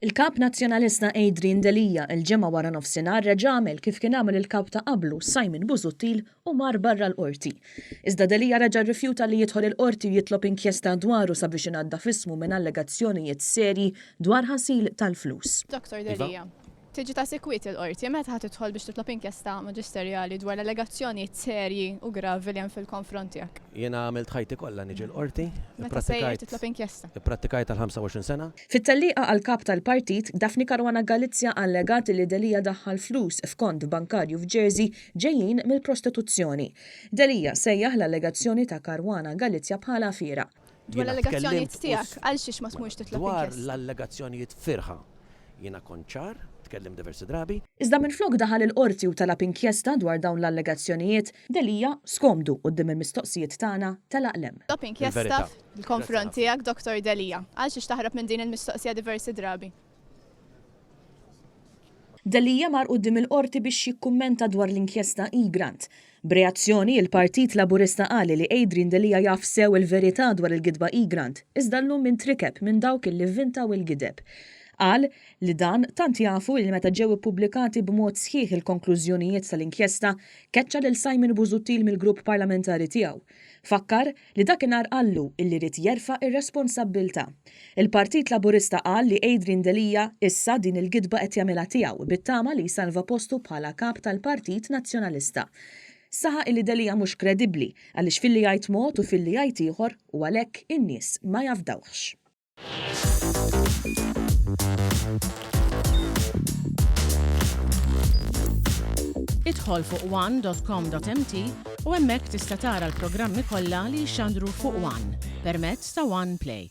Il-kap nazzjonalista Adrian Delija il-ġemma wara nofsinhar reġa' għamel kif kien għamel il-kap ta' qablu Simon Busuttil u mar barra l-qorti. Iżda Delija reġa' rrifjuta li jidħol il-qorti u jitlob inkjesta dwaru sabiex ingħadda f'ismu minn allegazzjonijiet serji dwar ħasil tal-flus. Dr. Delija, tiġi ta' sekwit il-qorti, meta ħad tidħol biex titlob inkjesta maġisterjali dwar l-allegazzjonijiet serji u gravi li hemm fil-konfront tiegħek. Jiena għamilt ħajti kollha niġi l-qorti. Meta sejjer titlob inkjesta. Ipprattikajt tal-25 sena. Fit-tellieqa għal-kap tal-partit, Daphne Caruana Galizia allegati li Delija daħħal flus f'kont bankarju f'Jersey ġejjin mill-prostituzzjoni. Delija sejjaħ l-allegazzjoni ta' Caruana Galizia bħala fira. Dwar l-allegazzjonijiet tiegħek għal xiex ma smux titlob Dwar inkjesta. l-allegazzjonijiet firħa. Jiena konċar, tkellim diversi drabi. Iżda minflok daħal il-qorti u talab inkjesta dwar dawn l-allegazzjonijiet, Delija skomdu quddiem il-mistoqsijiet tagħna tal-aqlem. Titlob inkjesta Il-verità. fil-konfront tiegħek, Dr. Delija, għal xiex taħrab minn din il-mistoqsija diversi drabi. Delija mar quddiem il-qorti biex jikkummenta dwar l-inkjesta E-Grant. B'reazzjoni il-Partit Laburista qali li Adrian Delija jaf sew il-verità dwar il-gidba E-Grant, iżda llum mintrikeb minn dawk il vvintaw il-gideb. Qal li dan tant jafu li meta ġew ippubblikati b'mod sħiħ il-konklużjonijiet tal-inkjesta keċċa lil Simon Busuttil mill-grupp parlamentari tiegħu. Fakkar li dakinhar qallu illi rid jerfa' ir-responsabbiltà. Il-Partit Laburista qal li Adrian Delija issa din il-gidba qed jagħmilha tiegħu bit-tama li jsalva postu bħala kap tal-Partit Nazzjonalista. Saħa illi Delija mhux kredibbli għaliex filli jgħid mod u filli jgħid ieħor u għalhekk in-nies ma jafdawhx. Idħol fuq one.com.mt u hemmhekk tista' tara l-programmi kollha li jxandru fuq One permezz ta' One Play.